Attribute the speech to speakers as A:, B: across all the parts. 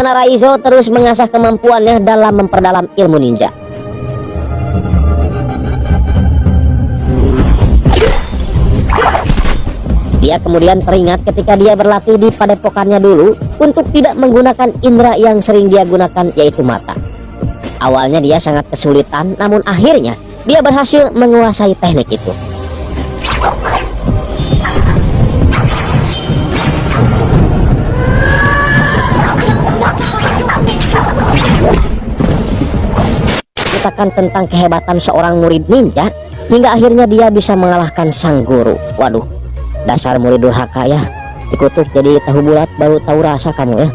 A: mana Raizo terus mengasah kemampuannya dalam memperdalam ilmu ninja. Dia kemudian teringat ketika dia berlatih di padepokannya dulu untuk tidak menggunakan indera yang sering dia gunakan, yaitu mata. Awalnya dia sangat kesulitan, namun akhirnya dia berhasil menguasai teknik itu. Ceritakan tentang kehebatan seorang murid ninja hingga akhirnya dia bisa mengalahkan sang guru. Waduh, dasar murid durhaka ya, dikutuk jadi tahu bulat baru tahu rasa kamu ya.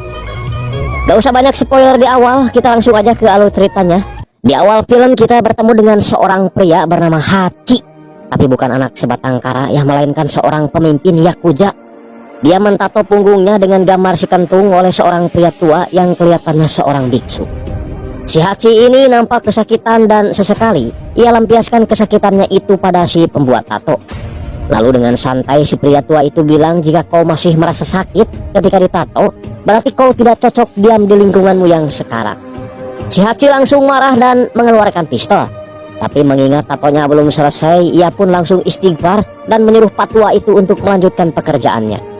A: Gak usah banyak spoiler di awal, kita langsung aja ke alur ceritanya. Di awal film kita bertemu dengan seorang pria bernama Hachi, tapi bukan anak sebatang kara ya, melainkan seorang pemimpin Yakuza. Dia mentato punggungnya dengan gambar si kentung oleh seorang pria tua yang kelihatannya seorang biksu. Si Hachi ini nampak kesakitan dan sesekali ia lampiaskan kesakitannya itu pada si pembuat tato. Lalu dengan santai si pria tua itu bilang, jika kau masih merasa sakit ketika ditato, berarti kau tidak cocok diam di lingkunganmu yang sekarang. Si Hachi langsung marah dan mengeluarkan pistol. Tapi mengingat tatonya belum selesai, ia pun langsung istighfar dan menyuruh patua itu untuk melanjutkan pekerjaannya.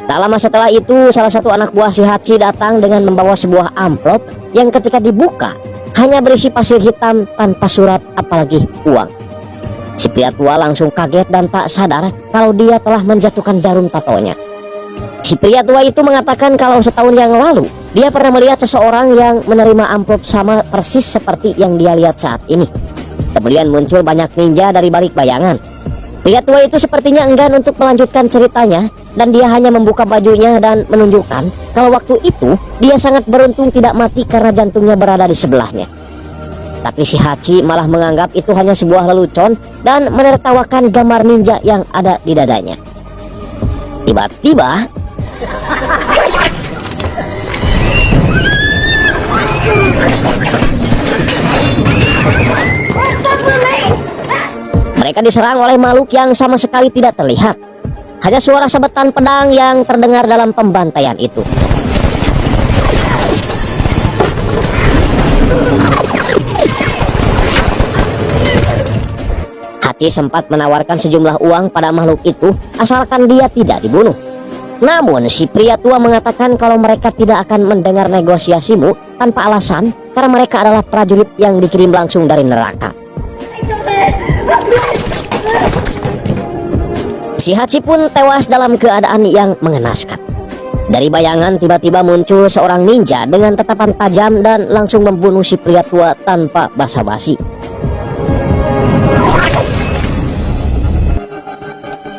A: Tak lama setelah itu, salah satu anak buah si Hachi datang dengan membawa sebuah amplop yang ketika dibuka hanya berisi pasir hitam tanpa surat apalagi uang. Si pria tua langsung kaget dan tak sadar kalau dia telah menjatuhkan jarum tatonya. Si pria tua itu mengatakan kalau setahun yang lalu dia pernah melihat seseorang yang menerima amplop sama persis seperti yang dia lihat saat ini. Kemudian muncul banyak ninja dari balik bayangan. Pria tua itu sepertinya enggan untuk melanjutkan ceritanya, dan dia hanya membuka bajunya dan menunjukkan kalau waktu itu dia sangat beruntung tidak mati karena jantungnya berada di sebelahnya. Tapi si Hachi malah menganggap itu hanya sebuah lelucon dan menertawakan gambar ninja yang ada di dadanya. Tiba-tiba mereka diserang oleh makhluk yang sama sekali tidak terlihat. Hanya suara sabetan pedang yang terdengar dalam pembantaian itu. Hachi sempat menawarkan sejumlah uang pada makhluk itu asalkan dia tidak dibunuh. Namun si pria tua mengatakan kalau mereka tidak akan mendengar negosiasimu tanpa alasan karena mereka adalah prajurit yang dikirim langsung dari neraka. Si Hachi pun tewas dalam keadaan yang mengenaskan. Dari bayangan tiba-tiba muncul seorang ninja dengan tatapan tajam dan langsung membunuh si pria tua tanpa basa-basi.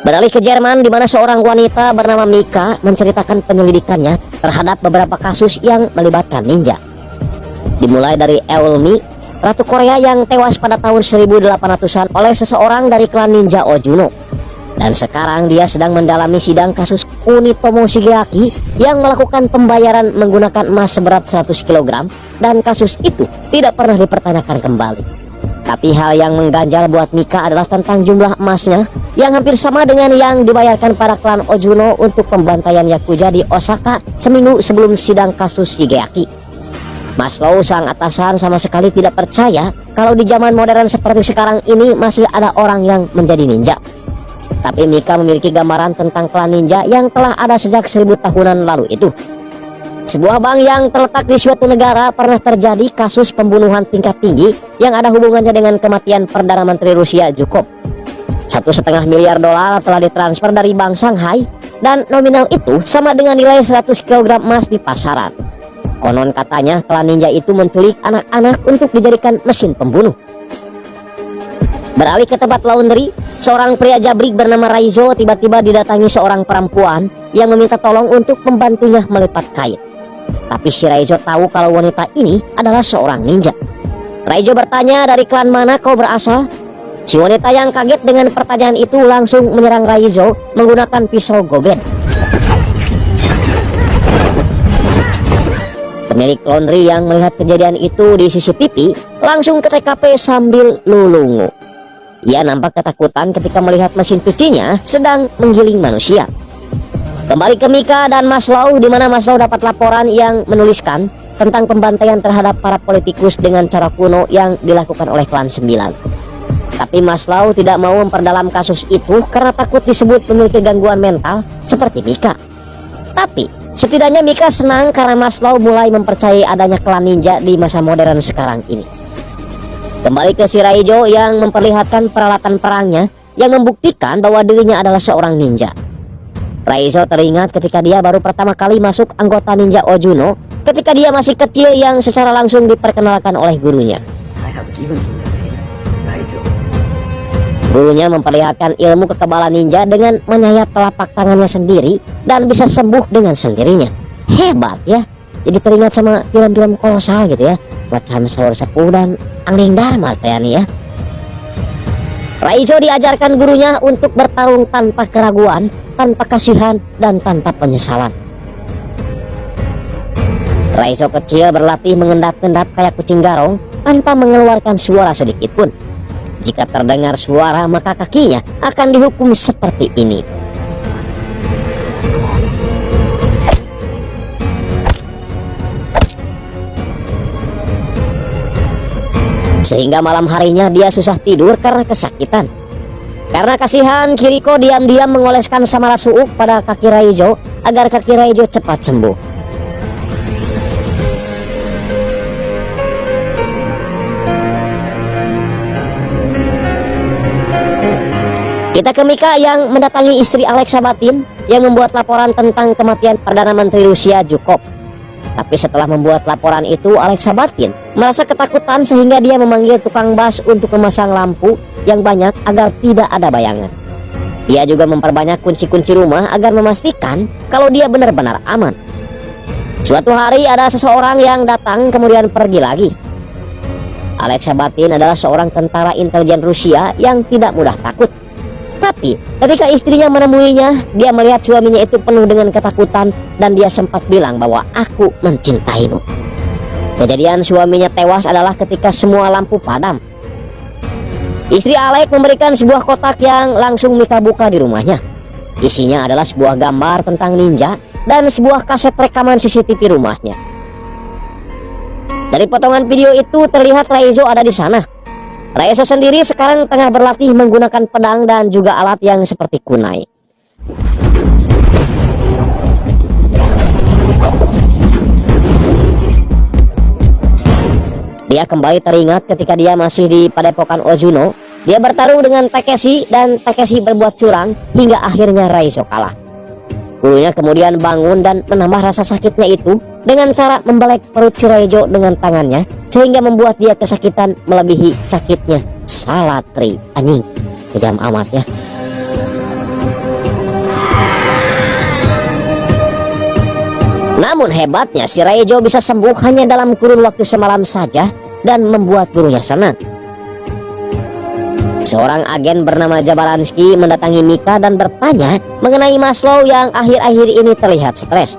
A: Beralih ke Jerman, di mana seorang wanita bernama Mika menceritakan penyelidikannya terhadap beberapa kasus yang melibatkan ninja. Dimulai dari Eulmi, ratu Korea yang tewas pada tahun 1800-an oleh seseorang dari klan ninja Ojuno. Dan sekarang dia sedang mendalami sidang kasus Kunitomo Shigeaki yang melakukan pembayaran menggunakan emas seberat 100 kg, dan kasus itu tidak pernah dipertanyakan kembali. Tapi hal yang mengganjal buat Mika adalah tentang jumlah emasnya yang hampir sama dengan yang dibayarkan para klan Ojuno untuk pembantaian Yakuza di Osaka seminggu sebelum sidang kasus Shigeaki. Maslow, sang atasan, sama sekali tidak percaya kalau di zaman modern seperti sekarang ini masih ada orang yang menjadi ninja. Tapi Mika memiliki gambaran tentang klan ninja yang telah ada sejak 1000 tahunan lalu itu. Sebuah bank yang terletak di suatu negara pernah terjadi kasus pembunuhan tingkat tinggi yang ada hubungannya dengan kematian Perdana Menteri Rusia Zhukov. $1,5 miliar telah ditransfer dari Bank Shanghai, dan nominal itu sama dengan nilai 100 kg emas di pasaran. Konon katanya klan ninja itu menculik anak-anak untuk dijadikan mesin pembunuh. Beralih ke tempat laundry, seorang pria jabrik bernama Raizo tiba-tiba didatangi seorang perempuan yang meminta tolong untuk membantunya melipat kain. Tapi si Raizo tahu kalau wanita ini adalah seorang ninja. Raizo bertanya, dari klan mana kau berasal? Si wanita yang kaget dengan pertanyaan itu langsung menyerang Raizo menggunakan pisau goben. Pemilik laundry yang melihat kejadian itu di CCTV langsung ke TKP sambil lulungu. Ia nampak ketakutan ketika melihat mesin cucinya sedang menggiling manusia. Kembali ke Mika dan Maslow, di mana Maslow dapat laporan yang menuliskan tentang pembantaian terhadap para politikus dengan cara kuno yang dilakukan oleh klan 9. Tapi Maslow tidak mau memperdalam kasus itu karena takut disebut memiliki gangguan mental seperti Mika. Tapi setidaknya Mika senang karena Maslow mulai mempercayai adanya klan ninja di masa modern sekarang ini. Kembali ke Shiraizo yang memperlihatkan peralatan perangnya yang membuktikan bahwa dirinya adalah seorang ninja. Raizo teringat ketika dia baru pertama kali masuk anggota ninja Ojuno ketika dia masih kecil yang secara langsung diperkenalkan oleh gurunya. Gurunya memperlihatkan ilmu kekebalan ninja dengan menyayat telapak tangannya sendiri dan bisa sembuh dengan sendirinya. Hebat ya. Jadi teringat sama film-film kolosal gitu ya, macam Saur Sepuh dan Angling Dharma ya. Raizo diajarkan gurunya untuk bertarung tanpa keraguan, tanpa kasihan, dan tanpa penyesalan. Raizo kecil berlatih mengendap-endap kayak kucing garong tanpa mengeluarkan suara sedikit pun. Jika terdengar suara maka kakinya akan dihukum seperti ini. Sehingga malam harinya dia susah tidur karena kesakitan. Karena kasihan, Kiriko diam-diam mengoleskan samara suuk pada kaki Raizo agar kaki Raizo cepat sembuh. Kita ke Mika yang mendatangi istri Alexa Batin yang membuat laporan tentang kematian Perdana Menteri Rusia Zhukov. Tapi setelah membuat laporan itu, Alexa Batin merasa ketakutan sehingga dia memanggil tukang bas untuk memasang lampu yang banyak agar tidak ada bayangan. Dia juga memperbanyak kunci-kunci rumah agar memastikan kalau dia benar-benar aman. Suatu hari ada seseorang yang datang kemudian pergi lagi. Alexa Batin adalah seorang tentara intelijen Rusia yang tidak mudah takut. Tapi ketika istrinya menemuinya, dia melihat suaminya itu penuh dengan ketakutan dan dia sempat bilang bahwa aku mencintaimu. Kejadian suaminya tewas adalah ketika semua lampu padam. Istri Alek memberikan sebuah kotak yang langsung Mika buka di rumahnya. Isinya adalah sebuah gambar tentang ninja dan sebuah kaset rekaman CCTV rumahnya. Dari potongan video itu terlihat Raizo ada di sana. Raizo sendiri sekarang tengah berlatih menggunakan pedang dan juga alat yang seperti kunai. Dia kembali teringat ketika dia masih di Padepokan Ozuno. Dia bertarung dengan Takeshi dan Takeshi berbuat curang hingga akhirnya Raizo kalah. Gurunya kemudian bangun dan menambah rasa sakitnya itu dengan cara membelek perut si Raizo dengan tangannya sehingga membuat dia kesakitan melebihi sakitnya. Salatri, anjing, kejam amat ya. Namun hebatnya si Raizo bisa sembuh hanya dalam kurun waktu semalam saja dan membuat gurunya senang. Seorang agen bernama Jabaransky mendatangi Mika dan bertanya mengenai Maslow yang akhir-akhir ini terlihat stres.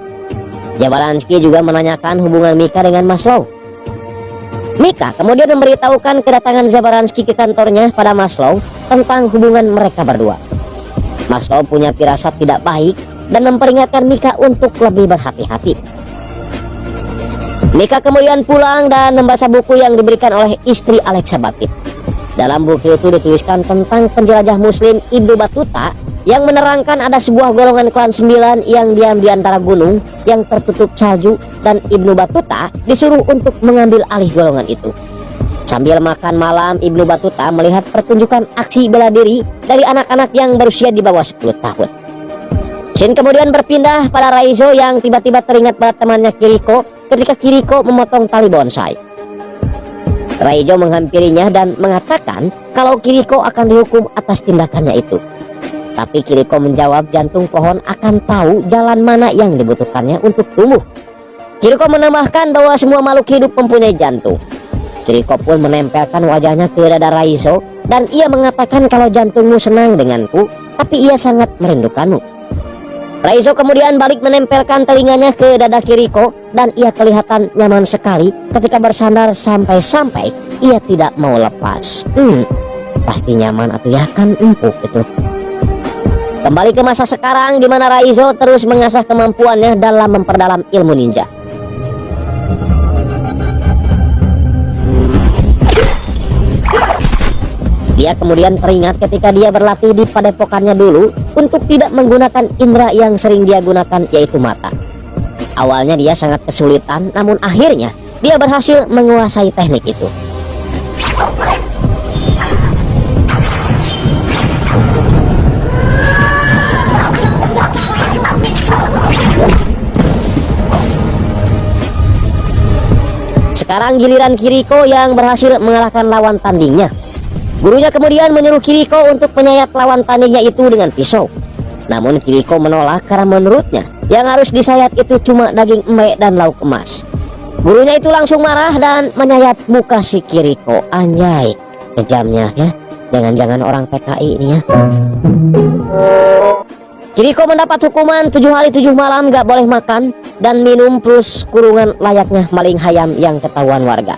A: Jabaransky juga menanyakan hubungan Mika dengan Maslow. Mika kemudian memberitahukan kedatangan Jabaransky ke kantornya pada Maslow tentang hubungan mereka berdua. Maslow punya firasat tidak baik dan memperingatkan Mika untuk lebih berhati-hati. Mika kemudian pulang dan membaca buku yang diberikan oleh istri Alexa Batin. Dalam buku itu dituliskan tentang penjelajah muslim Ibnu Battuta yang menerangkan ada sebuah golongan klan 9 yang diam di antara gunung yang tertutup salju dan Ibnu Battuta disuruh untuk mengambil alih golongan itu. Sambil makan malam, Ibnu Battuta melihat pertunjukan aksi bela diri dari anak-anak yang berusia di bawah 10 tahun. Scene kemudian berpindah pada Raizo yang tiba-tiba teringat pada temannya Kiriko ketika Kiriko memotong tali bonsai. Raizo menghampirinya dan mengatakan kalau Kiriko akan dihukum atas tindakannya itu. Tapi Kiriko menjawab jantung pohon akan tahu jalan mana yang dibutuhkannya untuk tumbuh. Kiriko menambahkan bahwa semua makhluk hidup mempunyai jantung. Kiriko pun menempelkan wajahnya ke dada Raizo dan ia mengatakan kalau jantungmu senang denganku, tapi ia sangat merindukanmu. Raizo kemudian balik menempelkan telinganya ke dada Kiriko dan ia kelihatan nyaman sekali ketika bersandar sampai-sampai ia tidak mau lepas. Pasti nyaman atau ya kan empuk itu. Kembali ke masa sekarang di mana Raizo terus mengasah kemampuannya dalam memperdalam ilmu ninja. Dia kemudian teringat ketika dia berlatih di padepokannya dulu untuk tidak menggunakan indera yang sering dia gunakan, yaitu mata. Awalnya dia sangat kesulitan, namun akhirnya dia berhasil menguasai teknik itu. Sekarang giliran Kiriko yang berhasil mengalahkan lawan tandingnya. Gurunya kemudian menyuruh Kiriko untuk menyayat lawan tandingnya itu dengan pisau. Namun Kiriko menolak karena menurutnya yang harus disayat itu cuma daging emek dan lauk emas. Gurunya itu langsung marah dan menyayat muka si Kiriko. Anjay, kejamnya ya. Jangan-jangan orang PKI ini ya. Kiriko mendapat hukuman 7 hari 7 malam gak boleh makan dan minum plus kurungan layaknya maling hayam yang ketahuan warga.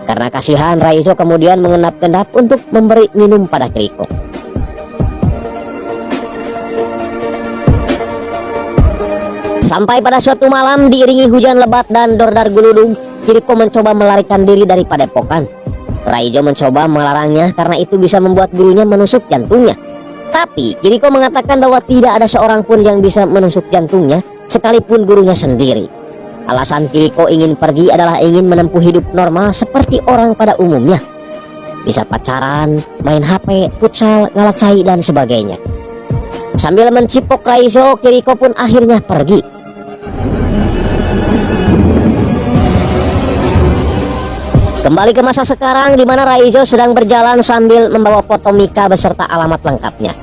A: Karena kasihan, Raizo kemudian mengendap-endap untuk memberi minum pada Kiriko. Sampai pada suatu malam diiringi hujan lebat dan dordar guludug, Kiriko mencoba melarikan diri dari padepokan. Raizo mencoba melarangnya karena itu bisa membuat gurunya menusuk jantungnya. Tapi Kiriko mengatakan bahwa tidak ada seorang pun yang bisa menusuk jantungnya, sekalipun gurunya sendiri. Alasan Kiriko ingin pergi adalah ingin menempuh hidup normal seperti orang pada umumnya. Bisa pacaran, main HP, futsal, ngalacai, dan sebagainya. Sambil mencipok Raizo, Kiriko pun akhirnya pergi. Kembali ke masa sekarang di mana Raizo sedang berjalan sambil membawa foto Mika beserta alamat lengkapnya.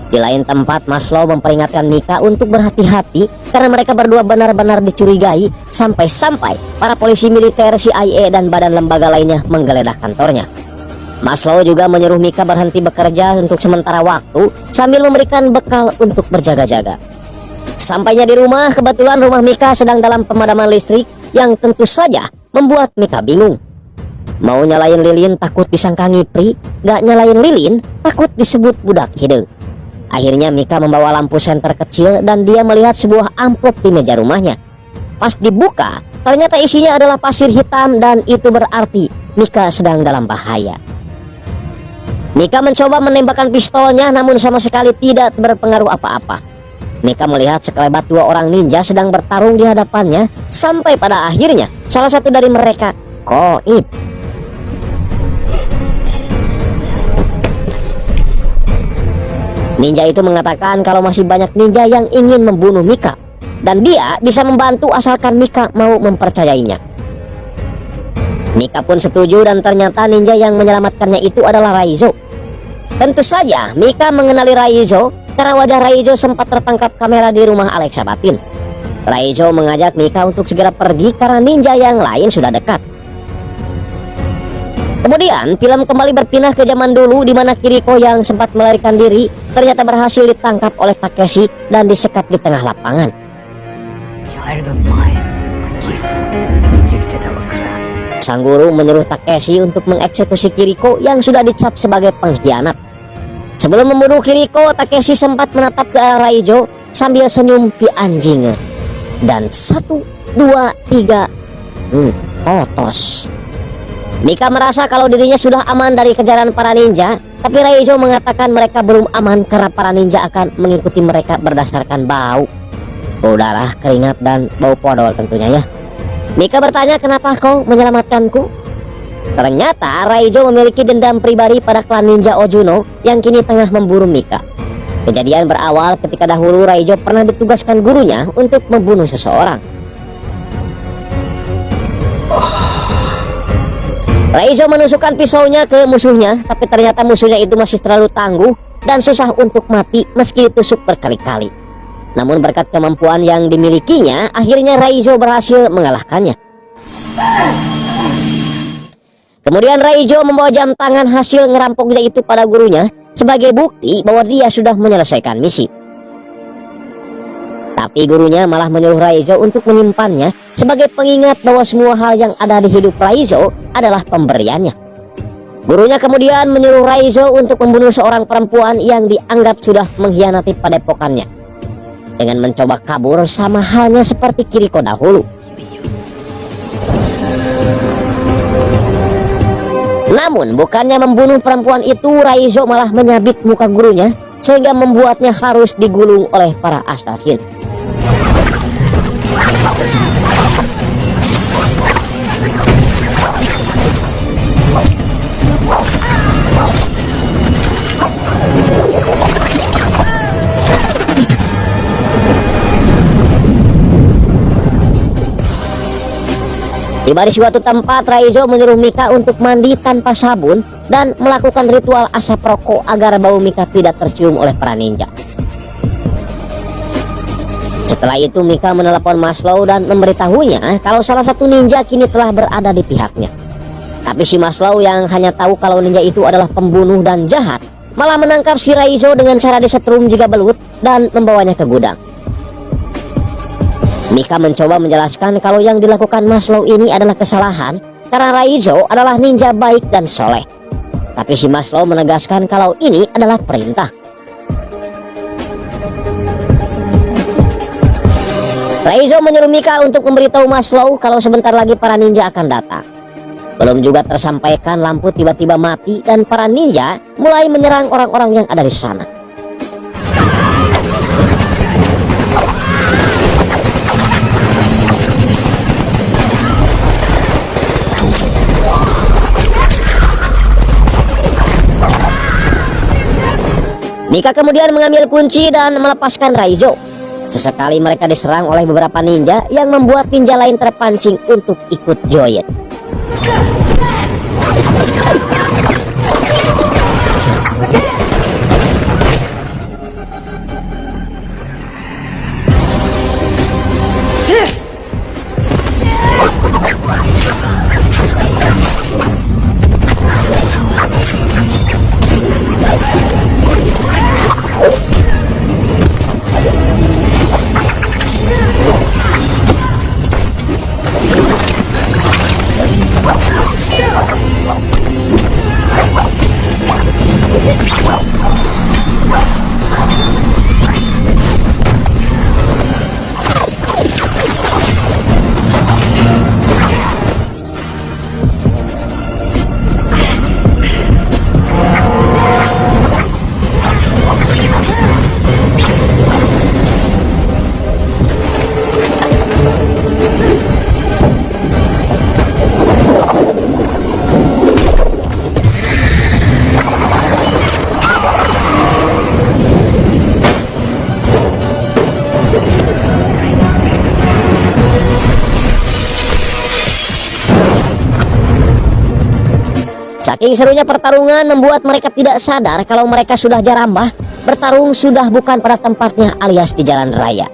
A: Di lain tempat, Maslow memperingatkan Mika untuk berhati-hati karena mereka berdua benar-benar dicurigai sampai-sampai para polisi militer, CIA, dan badan lembaga lainnya menggeledah kantornya. Maslow juga menyuruh Mika berhenti bekerja untuk sementara waktu sambil memberikan bekal untuk berjaga-jaga. Sampainya di rumah, kebetulan rumah Mika sedang dalam pemadaman listrik yang tentu saja membuat Mika bingung. Mau nyalain lilin takut disangka ngipri, gak nyalain lilin takut disebut budak hidung. Akhirnya Mika membawa lampu senter kecil dan dia melihat sebuah amplop di meja rumahnya. Pas dibuka, ternyata isinya adalah pasir hitam dan itu berarti Mika sedang dalam bahaya. Mika mencoba menembakkan pistolnya namun sama sekali tidak berpengaruh apa-apa. Mika melihat sekelebat 2 orang ninja sedang bertarung di hadapannya sampai pada akhirnya salah satu dari mereka koit. Ninja itu mengatakan kalau masih banyak ninja yang ingin membunuh Mika dan dia bisa membantu asalkan Mika mau mempercayainya. Mika pun setuju dan ternyata ninja yang menyelamatkannya itu adalah Raizo. Tentu saja Mika mengenali Raizo karena wajah Raizo sempat tertangkap kamera di rumah Alexa Batin. Raizo mengajak Mika untuk segera pergi karena ninja yang lain sudah dekat. Kemudian film kembali berpindah ke zaman dulu di mana Kiriko yang sempat melarikan diri ternyata berhasil ditangkap oleh Takeshi dan disekap di tengah lapangan. Sang guru menyuruh Takeshi untuk mengeksekusi Kiriko yang sudah dicap sebagai pengkhianat. Sebelum membunuh Kiriko, Takeshi sempat menatap ke arah Raizo sambil senyum pi anjing. Dan 1, 2, 3 otos. Mika merasa kalau dirinya sudah aman dari kejaran para ninja, tapi Raizo mengatakan mereka belum aman karena para ninja akan mengikuti mereka berdasarkan bau darah, keringat, dan bau podol tentunya ya. Mika bertanya, kenapa kau menyelamatkanku? Ternyata Raizo memiliki dendam pribadi pada klan ninja Ojuno yang kini tengah memburu Mika. Kejadian berawal ketika dahulu Raizo pernah ditugaskan gurunya untuk membunuh seseorang. Raizo menusukkan pisaunya ke musuhnya, tapi ternyata musuhnya itu masih terlalu tangguh dan susah untuk mati meski ditusuk berkali-kali. Namun berkat kemampuan yang dimilikinya, akhirnya Raizo berhasil mengalahkannya. Kemudian Raizo membawa jam tangan hasil ngerampoknya itu pada gurunya sebagai bukti bahwa dia sudah menyelesaikan misi. Tapi gurunya malah menyuruh Raizo untuk menyimpannya sebagai pengingat bahwa semua hal yang ada di hidup Raizo adalah pemberiannya. Gurunya kemudian menyuruh Raizo untuk membunuh seorang perempuan yang dianggap sudah mengkhianati padepokannya, dengan mencoba kabur sama halnya seperti Kiriko dahulu. Namun bukannya membunuh perempuan itu, Raizo malah menyabit muka gurunya sehingga membuatnya harus digulung oleh para asasin. Tiba di suatu tempat, Raizo menyuruh Mika untuk mandi tanpa sabun dan melakukan ritual asap rokok agar bau Mika tidak tercium oleh para ninja. Setelah itu Mika menelepon Maslow dan memberitahunya kalau salah satu ninja kini telah berada di pihaknya. Tapi si Maslow yang hanya tahu kalau ninja itu adalah pembunuh dan jahat, malah menangkap si Raizo dengan cara disetrum jika belut dan membawanya ke gudang. Mika mencoba menjelaskan kalau yang dilakukan Maslow ini adalah kesalahan karena Raizo adalah ninja baik dan soleh. Tapi si Maslow menegaskan kalau ini adalah perintah. Raizo menyuruh Mika untuk memberitahu Maslow kalau sebentar lagi para ninja akan datang. Belum juga tersampaikan, lampu tiba-tiba mati dan para ninja mulai menyerang orang-orang yang ada di sana. Mika kemudian mengambil kunci dan melepaskan Raizo. Sesekali mereka diserang oleh beberapa ninja yang membuat ninja lain terpancing untuk ikut join. Saking serunya pertarungan membuat mereka tidak sadar kalau mereka sudah jarambah. Bertarung sudah bukan pada tempatnya alias di jalan raya.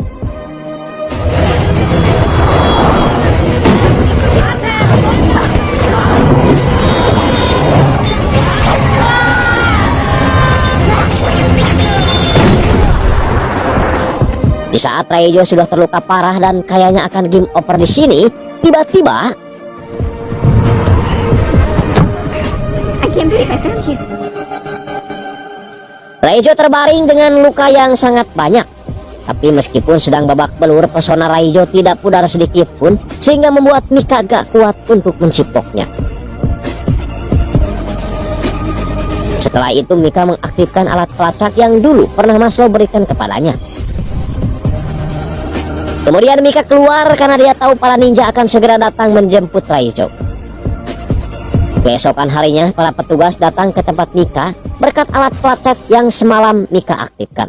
A: Di saat Raizo sudah terluka parah dan kayaknya akan game over di sini, tiba-tiba Raizo terbaring dengan luka yang sangat banyak. Tapi meskipun sedang babak belur, pesona Raizo tidak pudar sedikit pun, sehingga membuat Mika gak kuat untuk mencipoknya. Setelah itu Mika mengaktifkan alat pelacak yang dulu pernah Maslow berikan kepadanya. Kemudian Mika keluar karena dia tahu para ninja akan segera datang menjemput Raizo. Keesokan harinya para petugas datang ke tempat Mika berkat alat pelacak yang semalam Mika aktifkan.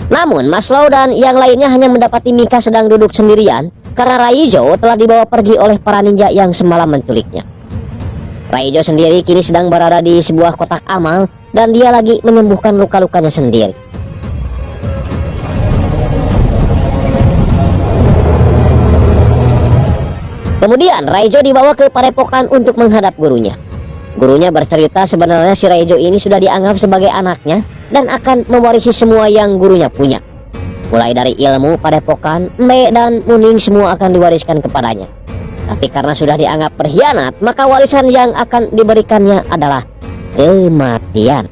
A: Namun Maslow dan yang lainnya hanya mendapati Mika sedang duduk sendirian karena Raizo telah dibawa pergi oleh para ninja yang semalam menculiknya. Raizo sendiri kini sedang berada di sebuah kotak amal dan dia lagi menyembuhkan luka-lukanya sendiri. Kemudian Raizo dibawa ke padepokan untuk menghadap gurunya. Gurunya bercerita sebenarnya si Raizo ini sudah dianggap sebagai anaknya dan akan mewarisi semua yang gurunya punya. Mulai dari ilmu, padepokan, Mbe dan Muning semua akan diwariskan kepadanya. Tapi karena sudah dianggap berkhianat, maka warisan yang akan diberikannya adalah kematian.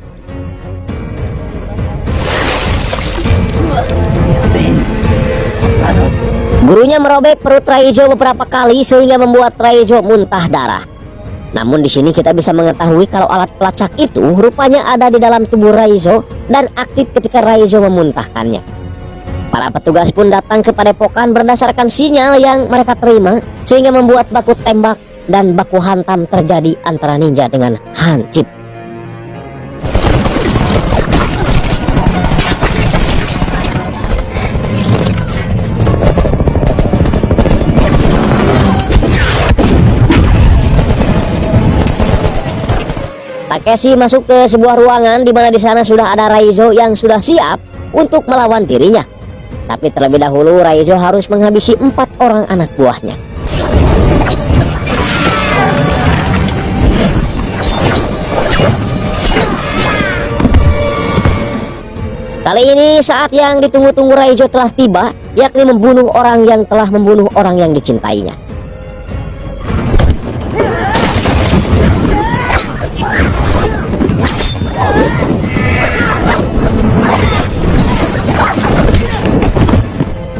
A: Gurunya merobek perut Raizo beberapa kali sehingga membuat Raizo muntah darah. Namun di sini kita bisa mengetahui kalau alat pelacak itu rupanya ada di dalam tubuh Raizo dan aktif ketika Raizo memuntahkannya. Para petugas pun datang ke padepokan berdasarkan sinyal yang mereka terima, sehingga membuat baku tembak dan baku hantam terjadi antara ninja dengan hansip. Takeshi masuk ke sebuah ruangan di mana di sana sudah ada Raizo yang sudah siap untuk melawan dirinya. Tapi terlebih dahulu Raizo harus menghabisi 4 orang anak buahnya. Kali ini saat yang ditunggu-tunggu Raizo telah tiba, yakni membunuh orang yang telah membunuh orang yang dicintainya.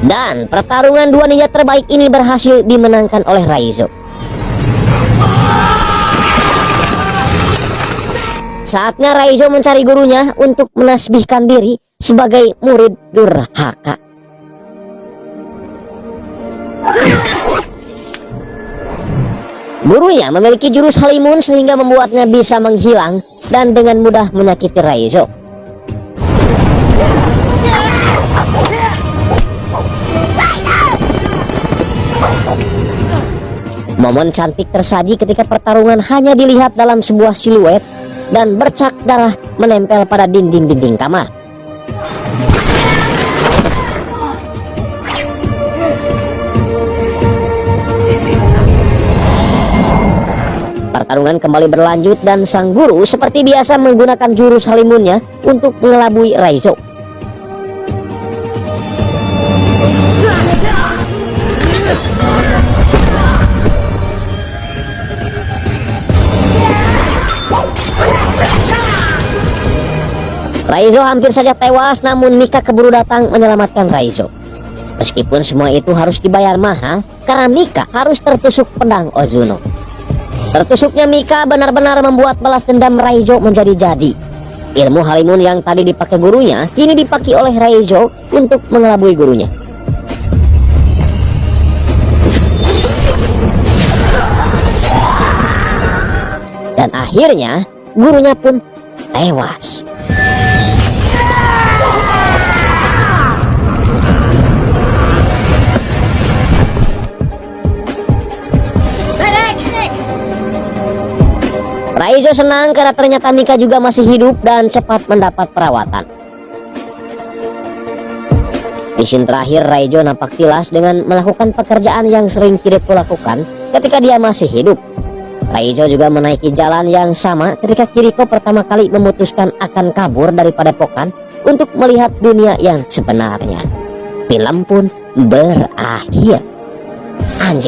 A: Dan pertarungan dua ninja terbaik ini berhasil dimenangkan oleh Raizo. Saatnya Raizo mencari gurunya untuk menasbihkan diri sebagai murid durhaka. Gurunya memiliki jurus Halimun sehingga membuatnya bisa menghilang dan dengan mudah menyakiti Raizo. Momen cantik tersaji ketika pertarungan hanya dilihat dalam sebuah siluet dan bercak darah menempel pada dinding-dinding kamar. Pertarungan kembali berlanjut dan sang guru seperti biasa menggunakan jurus Halimunnya untuk mengelabui Raizo. Raizo hampir saja tewas, namun Mika keburu datang menyelamatkan Raizo. Meskipun semua itu harus dibayar mahal karena Mika harus tertusuk pedang Ozuno. Tertusuknya Mika benar-benar membuat balas dendam Raizo menjadi-jadi. Ilmu Halimun yang tadi dipakai gurunya kini dipakai oleh Raizo untuk mengelabui gurunya. Dan akhirnya gurunya pun tewas. Raizo senang karena ternyata Mika juga masih hidup dan cepat mendapat perawatan. Di scene terakhir Raizo nampak tilas dengan melakukan pekerjaan yang sering Kiriko lakukan ketika dia masih hidup. Raizo juga menaiki jalan yang sama ketika Kiriko pertama kali memutuskan akan kabur dari padepokan untuk melihat dunia yang sebenarnya. Film pun berakhir. Anjir.